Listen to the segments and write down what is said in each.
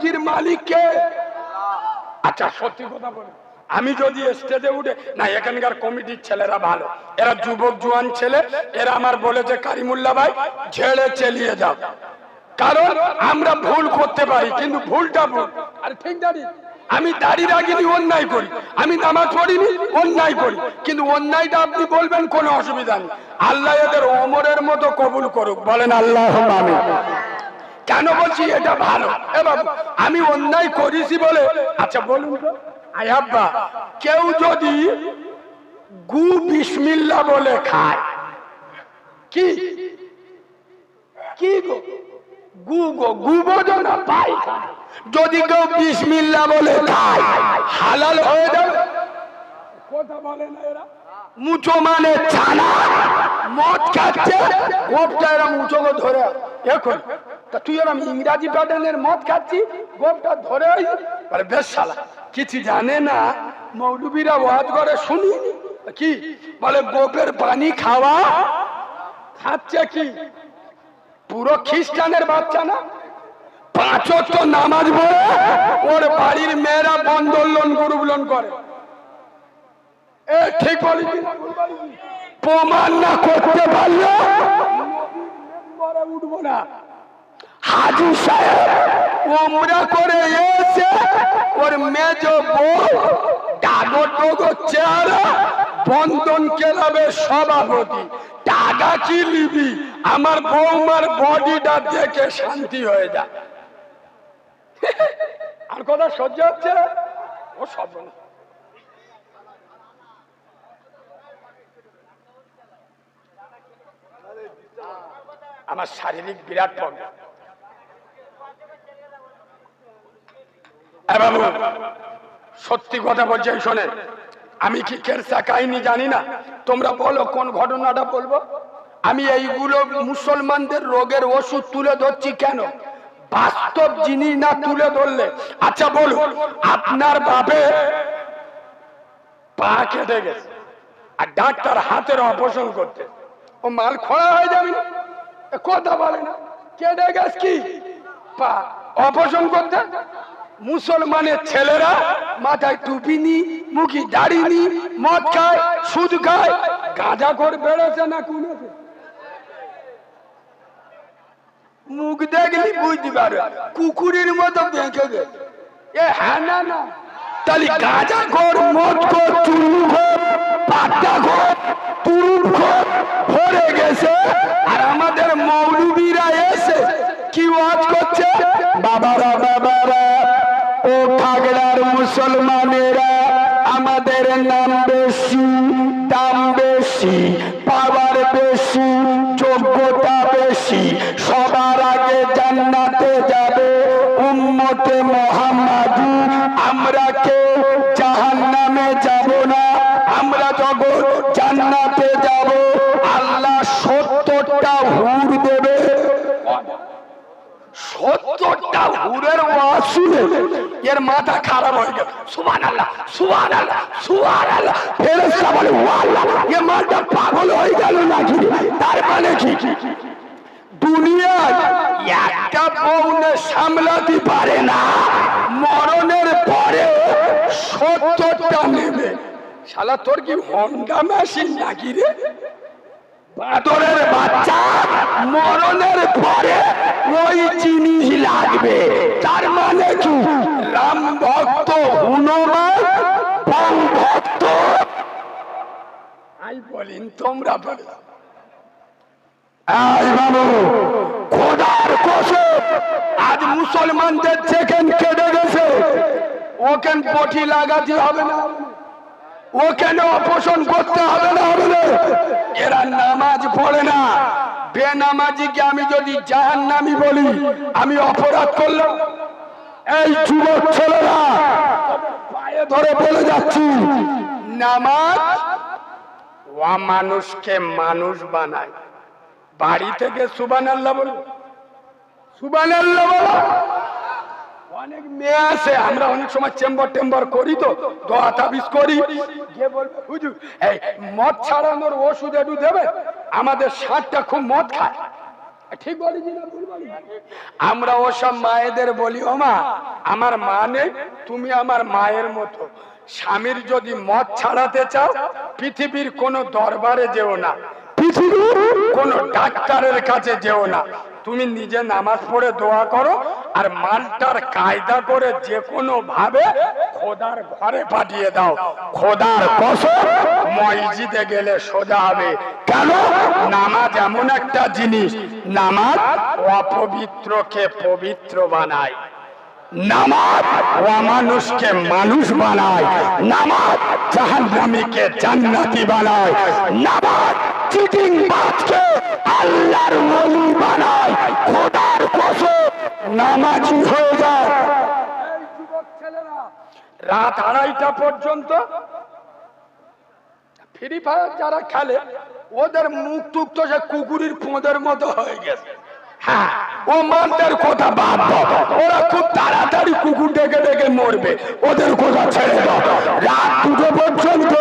রুজির মালিক কে? আচ্ছা সত্যি কথা বলি, আমি যদি স্টেজে উঠে না, এখানকার কমিটির ছেলেরা ভালো, এরা যুবক জোয়ান ছেলে, এরা আমার বলেছে কারিমুল্লাহ ভাই ঝেড়ে চালিয়ে যাও, কারণ আমরা ভুল করতে পারি, কিন্তু ভুলটা ভুল। আর ঠিক দাঁড়িয়ে আমি দাঁড়িয়ে রাখিনি, অন্যায় করি, আমি নামাজ পড়িনি, অন্যায় করি, কিন্তু অন্যায়টা আপনি বলবেন কোনো অসুবিধা নেই। আল্লাহ এদের ওমরের মতো কবুল করুক, বলেন আল্লাহুম্মা আমিন। কেন বলছি এটা ভালো? এবার আমি অন্যায় করেছি বলে, আচ্ছা বলুন তো আয়াব্বা, কেউ যদি গু বিসমিল্লাহ বলে খায়, কি কি গো গু গো গু বোঝো না, পাই, যদি কেউ বিসমিল্লাহ বলে খায় হালাল হয়ে যাবে? কথা বলে না এরা। মুচো মানে ছানা, মদ খাচ্ছে, গোপটা এরা মুচোকে ধরে এখন, তা তুই এরম ইংরাজি প্যাটার্নের মদ খাচ্ছি, গোপটা ধরে বলে বেশ শালা কিছু জানে না, মৌলবীরা ওয়াজ করে শুনি কি বলে, গোপের পানি খাওয়া খাচ্ছে কি পুরো খ্রিস্টানের বাচ্চা না, 5 ওয়াক্ত নামাজ পড়ে ওর বাড়ির মেয়েরা বন্ধন লোন গ্রুপ লোন করে। ঠিক বলি প্রমাণ না করতে পারলে উঠবো না। হাজী সাহেব ওমরা করে এসে ওর মেজ বউ ডাগর ডগর চেহারা, বন্ধন ক্লাবের সভাপতি, টাকা কি লিবি, আমার বৌমার বডিটা দেখে শান্তি হয়ে যায়। আর কথা সহ্য হচ্ছে ও সব না। আমার শারীরিক বিরাট প্রবলেম। বাবু সত্যি কথা বলছি, শোনেন, আমি কি কেরসা কাহিনী জানি না, তোমরা বলো কোন ঘটনাটা বলবো। আমি এইগুলো মুসলমানদের রোগের ওষুধ তুলে ধরছি কেন, বাস্তব জিনিস না তুলে ধরলে। আচ্ছা বলুন, আপনার বাপে পা কেটে গেছে আর ডাক্তার হাতের অপারেশন করতে, ও মাল খোলা হয়ে যাবে না? কথা বলে না, কেটে গেছে কি পা, অপারেশন করতে। মুসলমানের ছেলেরা মাথায় টুপি নি, মুখে দাড়ি নি, মদ খায়, সুদ খায়, গাঁজা করে বেড়েছে না কমেছে? মুখ দেখলি বুঝতে পারবে, কুকুরের মতো বেঁকে গেছে। এ হ্যাঁ না না, তাহলে গাঁজা খোর, মদ খোর, চুরু খোর, পাট্টা খোর, তুরুপ খোর ভরে গেছে। আর আমাদের মৌলবীরা এসে কি ওয়াজ করছে, বাবারা বাবারা ও খাগড়ার মুসলমানেরা, আমাদের নাম বেশি, দাম বেশি, পাওয়ার বেশি, যোগ্যতা বেশি, সবার আগে জান্নাতে যাবে উম্মতে মুহাম্মাদি, আমরা কেউ জাহান্নামে যাব না, আমরা যখন জান্নাতে যাব আল্লাহ 70টা হুর দেবে। 70টা হুরের ওয়াজ শুনে এর মাথা খারাপ হয়ে গেল। সুবহানাল্লাহ সুবহানাল্লাহ সুবহানাল্লাহ, ফেরেশতা বলে ওয়া আল্লাহ, এ মালটা পাগল হয়ে গেল নাকি? তার মানে কি, দুনিয়ায় একটা বউনে সামলাতে পারে না, মরণের পরে 70টা নেবে। শালা তোর কি হন্ডা মেশিন নাকি রে? বাদরের বাচ্চা, মরণের পরে ওই জিনিস লাগবে। তার মানে কি, রাম ভক্ত হনুমান রাম ভক্ত, আই বলেন তোমরা বলে বাবু খোদার কসম, আজ মুসলমানদের যেখানে কেটে গেছে ওখান পটি লাগাতে হবে না, ওখানে অপোষণ করতে হবে না, হবে না। এরা নামাজ পড়ে না, বেনামাজিকে আমি যদি জাহান্নামী বলি আমি অপরাধ করলাম। এই যুবক ছেলেরা পায়ে ধরে বলে যাচ্ছি, নামাজ ও মানুষকে মানুষ বানায়। বাড়ি থেকে সুবহানাল্লাহ বলো, সুবহানাল্লাহ বলো। অনেক মেয়ে আছে, আমরা অনেক সময় চেম্বার করি, তো দোয়া তাবিজ করি, গিয়ে বলবে হুজুর এই মদ ছাড়ানোর ওষুধ একটু দেবে, আমাদের 60টা খুব মদ খায়, ঠিক বলেছি না ভুল বলি? আমরা ওসব মায়েদের বলি, ও মা আমার মা নেই, তুমি আমার মায়ের মতো। স্বামীর যদি মদ ছাড়াতে চাও পৃথিবীর কোনো দরবারে যেও না, পৃথিবীর কোনো ডাক্তারের কাছে যেও না, তুমি নিজে নামাজ পড়ে দোয়া করো আর মালটার কায়দা করে যে কোনো ভাবে খোদার ঘরে পাঠিয়ে দাও। খোদার কসম মসজিদে গেলে সোজা হবে। কেন? নামাজ এমন একটা জিনিস, নামাজ অপবিত্রকে পবিত্র বানায়, নামাজ অমানুষকে মানুষ বানায়, নামাজ জাহান্নামীকে জান্নাতি বানায়, নামাজ চিটিংবাজকে আল্লাহর ওলি বানায়। খোদার কসম নামাজি হয়ে যায়। এই যুবক ছেলেরা রাত 2:30 পর্যন্ত ফ্রি ফায়ার যারা খেলে ওদের মুখ টুক তো সে কুকুরের পোঁদের মতো হয়ে গেছে। হ্যাঁ, ও মানদের কথা বাদ দাও, ওরা খুব তাড়াতাড়ি কুকুর ডেকে ডেকে মরবে, ওদের কথা ছেড়ে দাও। রাত 2টো পর্যন্ত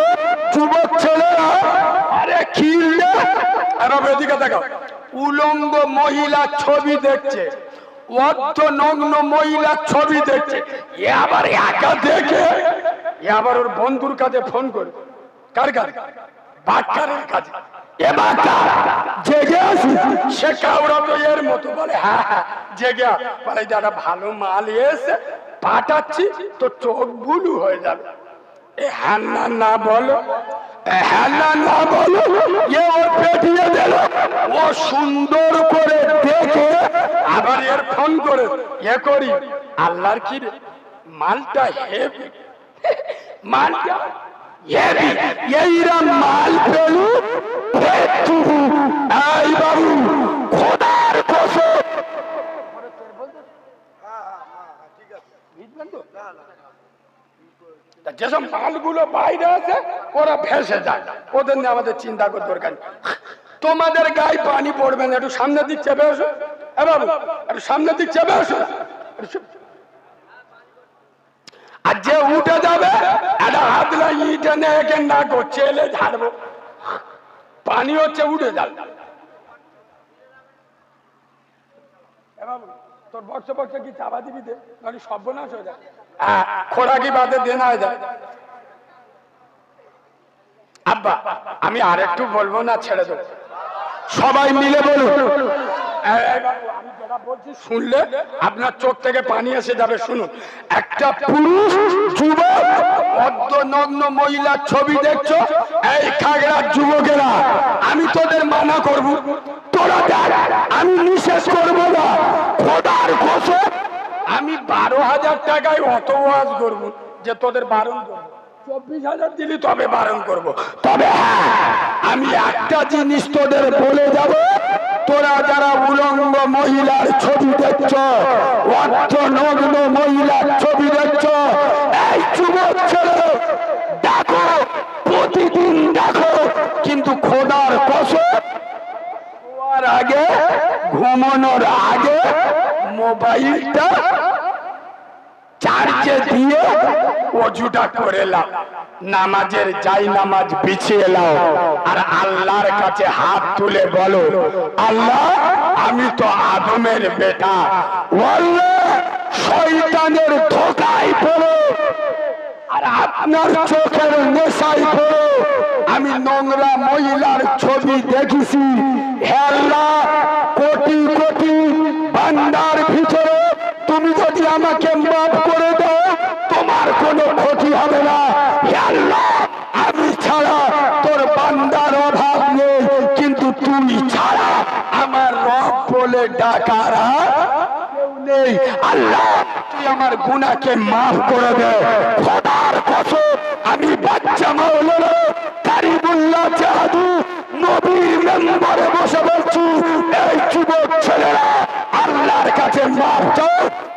যুবক ছেলেরা আরে খিললে এদিকে দেখো, উলঙ্গ মহিলা ছবি দেখছে, অর্ধনগ্ন মহিলা ছবি দেখছে। আবার একা দেখে আবার ওর বন্ধুর কাছে ফোন করে, কার কাছে? বাচ্চারের কাছে। জেগে আসি, সে কাউরা তো এর মতো বলে হ্যাঁ হ্যাঁ জেগে বলে যারা ভালো মাল এসে পাঠাচ্ছি তো চোখ বুলু হয়ে যাবে। এ হ্যাঁ না না বলো, হ্যাঁ না না বলো, এ ওর পেটিয়ে দিল। ও সুন্দর করে দেখে আবার এর ফোন করে এ করি আল্লাহর কি রে মালটা হেভি, মালটা এইরা মাল পেলু। এই বাবু খোদার কসম যেসব মালগুলো বাইরে আছে ওরা ভেসে যায়, ওদের নিয়ে আমাদের চিন্তা করতে দরকার নেই। তোমাদের গায়ে পানি পড়বে না, একটু সামনের দিক চেপে আসো। এ বাবু একটু সামনের দিক চেপে আসো। আর যে উঠে যাবে একটা হাত লাগিয়ে ইটে একে না করছে এলে ঝাড়বো, পানি হচ্ছে উঠে যাবে। তোর বর্ষা বর্ষা কি চাপা দিবি দে, মানে সর্বনাশ হয়ে যায়। হ্যাঁ, খোরাকি বাদে দেনা হয়ে যায়। আব্বা আমি আর একটু বলবো না, ছেড়ে দেবো, সবাই মিলে বলুন। আমি যেটা বলছি শুনলে আপনার চোখ থেকে পানি এসে যাবে। শুনুন, একটা পুরুষ যুবক অর্ধনগ্ন মহিলার ছবি দেখছো, এই খাগড়ার যুবকেরা আমি তোদের মানা করব, তোরা দেখ আমি নিষেধ করবো না। খোদার কসম আমি 12,000 টাকায় অত ওয়াজ করবো যে তোদের বারণ করবো, 24,000 দিলি তবে বারণ করব। তবে হ্যাঁ আমি একটা জিনিস তোদের বলে যাব, তোরা যারা উলঙ্গ মহিলার ছবি দেখছ, অর্ধনগ্ন মহিলার ছবি দেখছ, এই যুবক ছেলে দেখো, প্রতিদিন দেখো, কিন্তু খোদার কসম শোয়ার আগে ঘুমানোর আগে মোবাইলটা চার্জে দিয়ে ওযুটা করে নাও, নামাজের যাই নামাজ বিছিয়ে নাও, আর আল্লাহর কাছে হাত তুলে বলো, আল্লাহ আমি তো আদমের বেটা, আল্লাহ শয়তানের ধোঁকায় পড়ে আর আপনার চোখের নেশায় পড়ে আমি নোংরা মহিলার ছবি দেখেছি। হে আল্লাহ কোটি কোটি বান্দার ভিতরে তুমি যদি আমাকে মাফ করে দাও তোমার কোনো ক্ষতি হবে না। হে আল্লাহ আমি ছাড়া তোর বান্দার অভাব নেই, কিন্তু তুমি ছাড়া আমার রব বলে ডাকার কেউ নেই। আল্লাহ তুই আমার গুনাহকে মাফ করে দে। খোদার কসম আমি বাচ্চা মাওলানা কারিমুল্লাহ জাহাদু নবীর মেম্বারে বসে বলছি, এই যুবক ছেলেরা আল্লাহর কাছে মাফ চাও।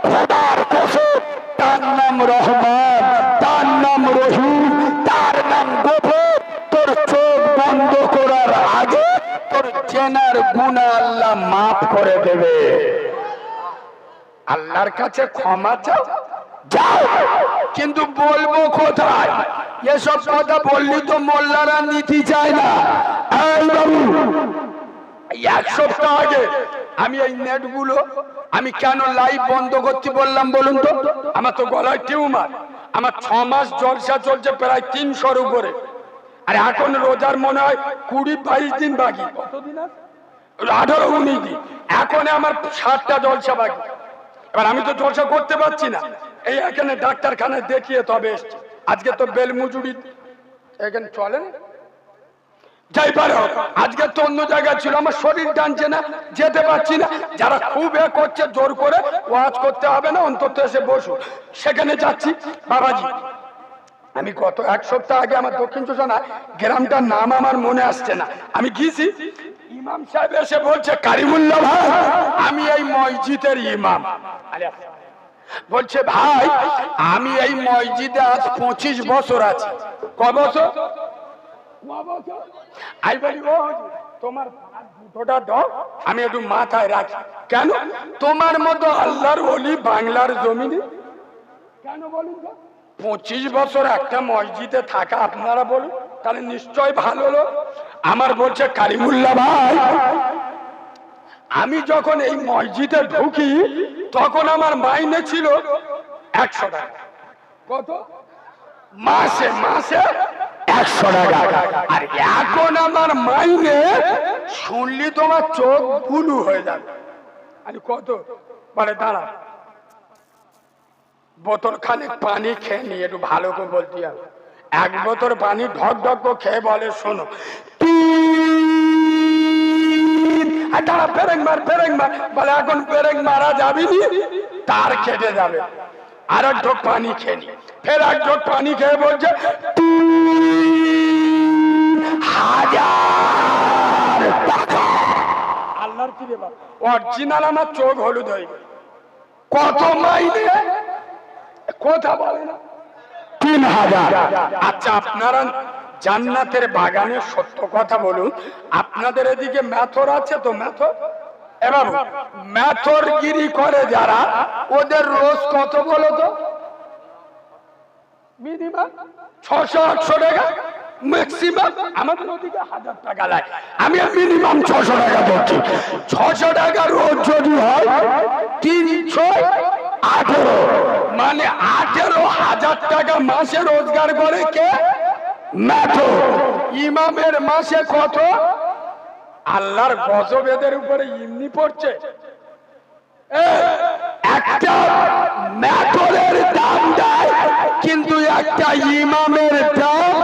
খোদার কসম তার নাম রহমান, তার নাম রহিম, তার নাম গফুর। তোর চোখ বন্ধ করার আগে তোর চেনার গুনাহ আল্লাহ মাফ করে দেবে। আল্লাহর কাছে ক্ষমা চাও, যাও, কিন্তু বলবো কোথায়? এসব কথা বললি তো মোল্লারা নীতি চায় না। এই বাবু এক সপ্তাহ আগে আমি এই নেটগুলো আমি কেন লাইভ বন্ধ করতে বললাম বলুন তো? আমার তো গলায় টিউমার, আমার 6 মাস জলসা চলছে প্রায় 300-র উপরে, আর এখন রোজার মনে হয় 20-22 দিন বাকি, কতদিন আছে 18-19 দিন, এখন আমার 7টা জলসা বাকি। এবার আমি তো জলসা করতে পারছি না, এই এখানে ডাক্তারখানায় দেখিয়ে তবে এসছি। আজকে তো বেলমুজুরি এখানে চলে না, যাই পারে আজকে তো অন্য জায়গায় ছিল, আমার শরীর টানছে না, যেতে পারছি না। যারা খুব এ করছে জোর করে ওয়াজ করতে হবে না, অন্তত এসে বসো, সেখানে যাচ্ছি। বাবাজি আমি গত 1 সপ্তাহ আগে আমার দক্ষিণ চোষণা গ্রামটার নাম আমার মনে আসছে না, আমি গিয়েছি, ইমাম সাহেব এসে বলছে কারিমুল্লাহ ভাই আমি এই মসজিদের ইমাম। বলছে ভাই আমি এই মসজিদে আজ 25 বছর আছি। ক বছর? আই বলি ও তোমার দুটোটা দাও আমি একটু মাথায় রাখি। কেন? তোমার মতো আল্লাহর ওলি বাংলার জমিনে কেন বলুন তো? 25 বছর একটা মসজিদে থাকা, আপনারা বলুন, তাহলে নিশ্চয় ভালো লোক। আমার বলছে কারিমুল্লাহ ভাই আমি যখন এই মসজিদে ঢুকি তখন আমার মাইনে ছিল 100 টাকা। কত? মাসে মাসে 100 টাকা। আর এখন আমার মাইনে শুনলি তোমার চোখ বুলু হয়ে যাবে। আরে কত? বলে দাঁড়া বোতল খানিক পানি খেয়ে নিয়ে একটু ভালো করে বলতে হবে। 1 বোতল পানি ঢক ঢক করে খেয়ে বলে শোনো দাঁড়া পেরেক মার পেরেক মার। বলে এখন পেরেক মারা যাবি নি, তার কেটে যাবে। আর এক ঢোক পানি খেয়ে নি, ফের 1 ঢোক পানি খেয়ে বলছে 3000 টাকা। আল্লাহর কি রে বাবা, অরিজিনাল আমার চোখ হলুদ হয়ে গেল। কত মাইনে? কথা বলে না 3000। আচ্ছা আপনারা জান্নাতের বাগানে সত্য কথা বলুন, আপনাদের এদিকে মেথর আছে তো? মেথর এবার মেথর গিরি করে যারা, ওদের রোজ কত বলো তো? মিনিমাম 600-800 টাকা, ম্যাক্সিমাম আমাদের ওদিকে 1000 টাকা লাগে। আমি মিনিমাম 600 টাকা ধরছি। 600 টাকা রোজ যদি হয় 318, মানে 18,000 টাকা মাসে রোজগার করে কে? মেথর। ইমামের মাসে কত? আল্লাহর গজব এদের উপরে ইমনি পড়ছে। একটা মেথরের দাম দেয় কিন্তু একটা ইমামের দাম।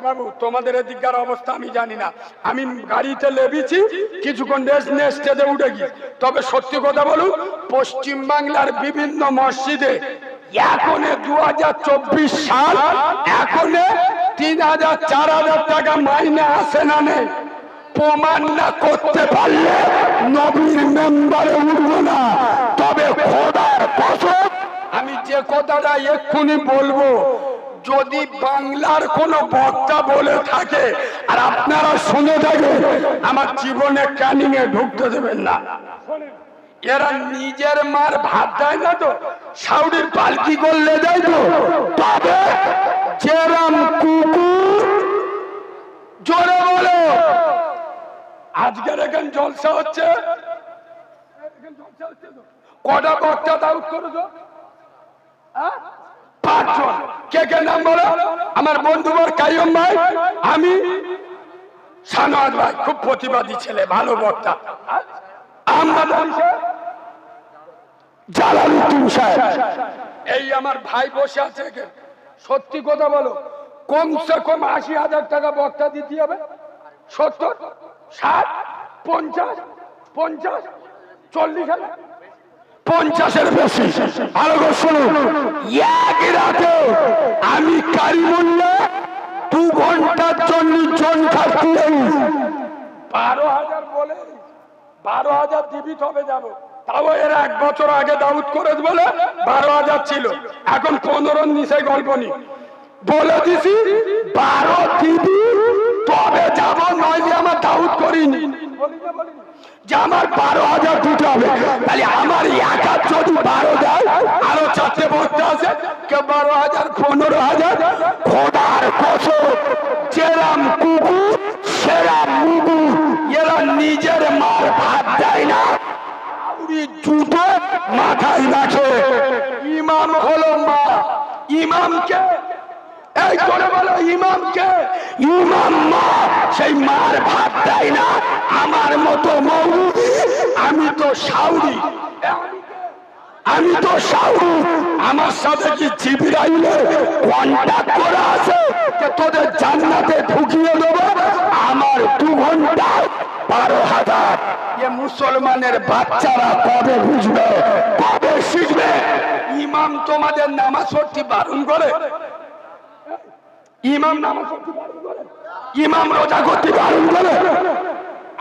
বাবু তোমাদের এদিককার অবস্থা আমি জানি না, আমি গাড়িতে লেবিছি কিছুক্ষণ রেস্ট নিয়ে স্টেজে উঠে গিয়ে, তবে সত্যি কথা বলুন পশ্চিম বাংলার বিভিন্ন মসজিদে এখন 2024 সাল এখন 3000-4000 টাকা মাইনে আসে না নেই। প্রমাণ না করতে পারলে নবীর মেম্বারে উঠবো না। তবে খোদার কসম আমি যে কথাটা এক্ষুনি বলবো, যদি বাংলার কোন বক্তা বলে থাকে আর আপনারা শুনে থাকেন, আমার জীবনে ক্যানিং এ ঢুকতে দেবেন না। এরা নিজের মার ভাত দেয় না তো, সাউরির পালকি করলে দেয় তো। তবে যেরাম কুকুর, জোরে বলো আজকের এখানে জলসা হচ্ছে, কটা বক্তা দাউদ করেছো? 5 জন। কে কে নাম বলো? আমার বন্ধুবর কাইয়ুম ভাই, আমি, সানোয়ার ভাই, খুব প্রতিবাদী ছেলে, ভালো বক্তা। আহমদ আলী সাহেব, জালালউদ্দিন সাহেব, এই আমার ভাই বসে আছে। সত্যি কথা বলো কমসে কম 80,000 টাকা বক্তা দিতে হবে। 70, 60, 50, 50, 40,000, 50-এর বেশি। ভালো করে শুনুন, এক রাতে আমি কারিমুল্লাহ 2 ঘন্টার জন্য জন থাকতে 12,000 বলে 12,000 দিবি তবে যাবো। তাও এরা 1 বছর আগে দাউদ করে বলে 12,000 ছিল, এখন 15-র নিচে গল্প নি। বলে দিছি 12 দিবি তবে যাব, নইলে আমার দাউদ করিনি। যে আমার 12,000 দিতে হবে, তাহলে আমার একা যদি 12 দেয়, আরো 4টে বক্তা আছে, কে 12,000, 15,000। খোদার কসম যেরাম কুকুর সেরাম মুগু, এরা নিজে রাখে। ইমাম হলো মা। ইমামকে এই করে বলো, ইমামকে? ইমাম মা। সেই মার ভাত দেয় না আমার মতো মৌলবি। আমি তো সাউরি, আমি তো সাউরি। আমার সাথে কি জিবরাইলের কন্টাক্ট করা আছে যে তোদের জান্নাতে ঢুকিয়ে দেবো? আমার 2 ঘন্টা 12,000। এ মুসলমানের বাচ্চারা কবে বুঝবে, কবে শিখবে? ইমাম তোমাদের নামাজ পড়তে বারণ করে? ইমাম নামাজ পড়তে বারণ করে? ইমাম রোজা করতে বারণ করে?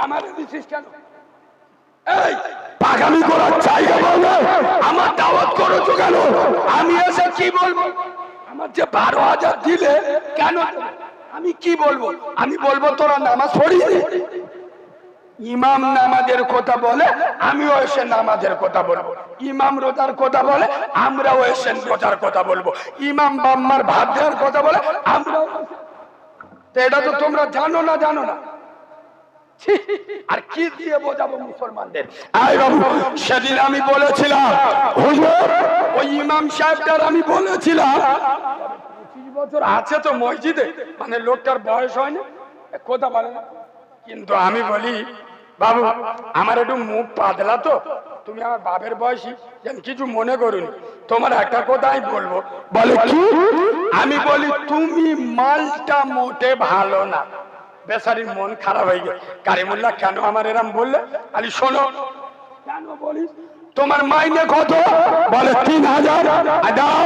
আমার দিছিস কেন? এই পাগামি করার জায়গা বলবে, আমার দাওয়াত করেছো কেন? আমি এসে কি বলবো? আমার যে 12,000 দিলে কেন? আমি কি বলবো? আমি বলবো তোরা নামাজ পড়িনি? ইমাম নামাজের কথা বলে, আমিও এসে নামাজের কথা বলবো। ইমাম রোজার কথা বলে, আমরাও এসে রোজার কথা বলবো। ইমাম বাম্মার ভাত দেওয়ার কথা বলে, আমরাও। এটা তো তোমরা জানো না, জানো না। আর কি দিয়ে বোঝাবো মুসলমানদের? সেদিন আমি বলেছিলাম হুজুর, ওই ইমাম সাহেবটার আমি বলেছিলাম 25 বছর আছে তো মসজিদে, মানে লোকটার বয়স হয়নি, কথা বলে না। কিন্তু আমি বলি বাবু, আমার একটু মুখ পাতলা তো, তুমি আমার বাপের বয়সী, যেন কিছু মনে করুন। তোমার একটা কথাই বলবো। বলে কি? আমি বলি তুমি মালটা মোটে ভালো না। বেচারির মন খারাপ হয়ে গেল। কারিমুল্লাহ কেন আমার এরম বললে? আরে শোনো, কেন বলিস? তোমার মাইনে কত? বলে 3,000। দাও,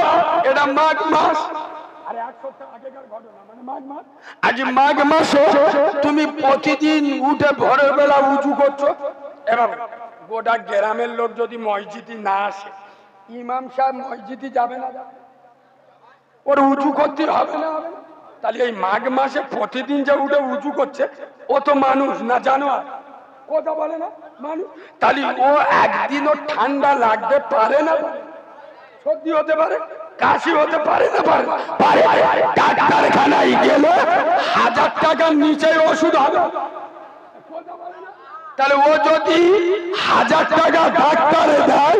এটা মাঘ মাস। আরে 1 সপ্তাহ আগেকার ঘটনা, মানে মাঘ মাস। আজ মাঘ মাসে তুমি প্রতিদিন উঠে ভোরের বেলা উঁচু করছো। এবার গোটা গ্রামের লোক যদি মসজিদে না আসে, ইমাম সাহেব মসজিদে যাবে না? ওর উঁচু করতে হবে না? তাহলে এই মাঘ মাসে প্রতিদিন যে উঠে উঁচু করছে, ও তো মানুষ না জানোয়ার? কথা বলে না মানুষ? তাহলে ও একদিনও ঠান্ডা লাগতে পারে না? সর্দি হতে পারে, কাশি হতে পারে না? পারে। ডাক্তারখানায় গেলে 1000 টাকার নিচে ওষুধ হবে। তাহলে ও যদি 1000 টাকা ডাক্তারে দেয়,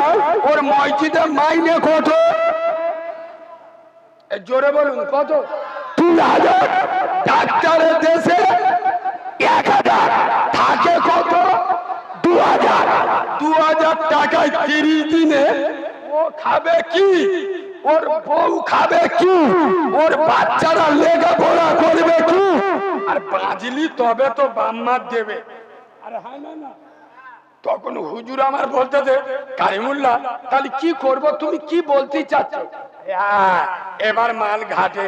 ওর মসজিদে মাইনে কত? জোরে বলুন, কত? 3,000। ডাক্তারের দেশে 1,000, থাকে কত? 2,000। 2,000 টাকায় 30 দিনে ও খাবে কি? ওর বউ খাবে কি? ওর বাচ্চারা লেখাপড়া করবে কি? আর বাজলি তবে তো বাম্মার দেবে। আরে হয় না? তখন হুজুর আমার বলতেছে, কারিমুল্লাহ তাহলে কি করব? তুমি কি বলতে চাচ্ছ? এবার মাল ঘাটে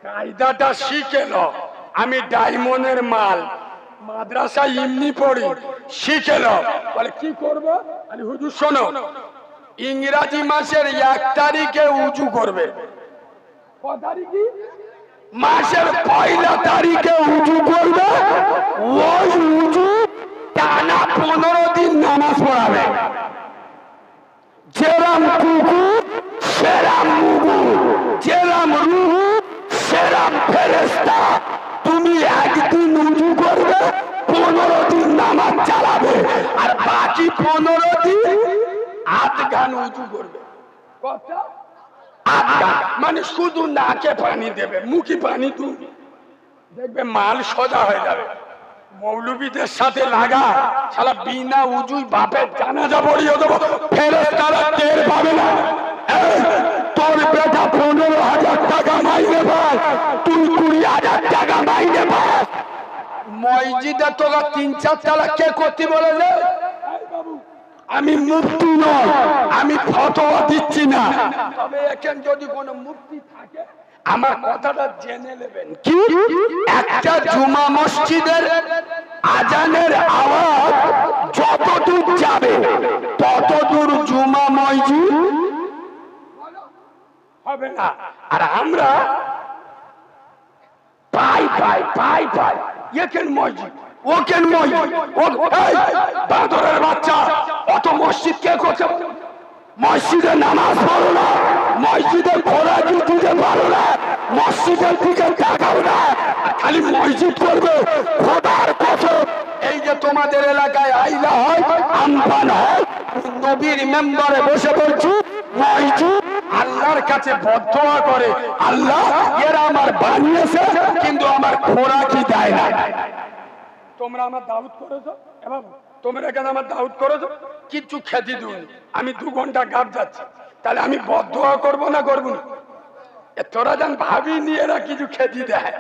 কায়দাটা শিখে নাও। আমি ডায়মন্ডের মাল, মাদ্রাসায় এমনি পড়ি, শিখে নাও। বলে কি করবো? আরে হুজুর শোনো, ইংরাজি মাসের 1 তারিখে উঁচু করবে। কত তারিখে? মাসের 1 তারিখে উঁচু করবে। ওই উঁচু টানা 15 দিন নামাজ পড়াবে। যেরাম কুকু সেরাম মুগু, যেরাম রুহু সেরাম ফেরেশতা। তুমি একদিন উঁচু করবে, 15 দিন নামাজ চালাবে, আর বাকি 15 দিন 8 গান উঁচু করবে। কত? 8 গান। মানে শুধু নাকে পানি দেবে, মুখে পানি তুমি দেখবে মাল সোজা হয়ে যাবে। মৌলবীদের সাথে লাগা, শালা বিনা উজুই বাপের জানাজা পড়িয়ে দেবো, ফেরেশতারা টের পাবে না। তোর বেটা 15,000 টাকা মাইনে পায়, তুই 20,000 টাকা মাইনে পাস। মসজিদে তোরা 3-4 তালা কে করতে বলে? আমি মুফতি নয়, আমি ফতোয়া দিচ্ছি না। তবে এখন যদি কোনো মুফতি থাকে আমার কথাটা জেনে নেবেন। কি? একটা জুমা মসজিদের আজানের আওয়াজ যতদূর যাবে ততদূর জুমা মসজিদ হবে না। আর আমরা পাই এখান মসজিদ, ওখান মসজিদ। বাঁদরের বাচ্চা, অত মসজিদ কে করছে? মসজিদে নামাজ পড়ো না, মসজিদে ঘোরা দিতে পারো না, মসজিদের দিকে তাকাও না, খালি মসজিদ করবে। খোদার কসম, এই যে তোমাদের এলাকায় আইলা হয়, আমফান হয়, নবীর মেম্বারে বসে বলছি আল্লাহর কাছে বদদোয়া করে, আল্লাহ এরা আমার বানিয়েছে কিন্তু আমার খোরাকি দেয় না। তোমরা আমার দাউদ করেছো, এবার তোমরা কেন আমার দাউদ করেছো? কিচ্ছু খেতে দিওনি, আমি 2 ঘন্টা গাব যাচ্ছি, তাহলে আমি বদদোয়া করবো না করবো না? তোরা যেন ভাবিনি এরা কিছু খেতে দেয়,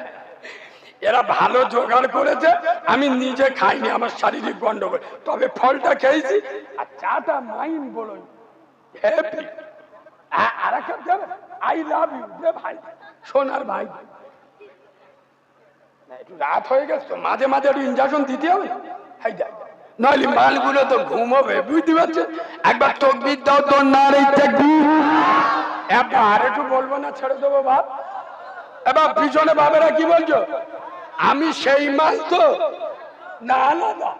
এরা ভালো জোগাড় করেছে, আমি নিজে খাইনি, আমার শারীরিক গন্ডগোল, তবে ফলটা খেয়েছি। আর চাটা মাইন বলো হ্যাপি। আর একটা দেবে আই লাভ ইউ দে ভাই, সোনার ভাই। একটু রাত হয়ে গেছে তো, মাঝে মাঝে একটু ইনজেকশন দিতে হবে, নইলে মালগুলো তো ঘুমোবে, বুঝতে পারছেন? একবার তকবীর দাও তো, নারে তাকবীর। আর একটু বলবো না, ছেড়ে দেবো বাপ। এবার পিছনে বাবেরা কি বলছো? আমি সেই মাল তো না না না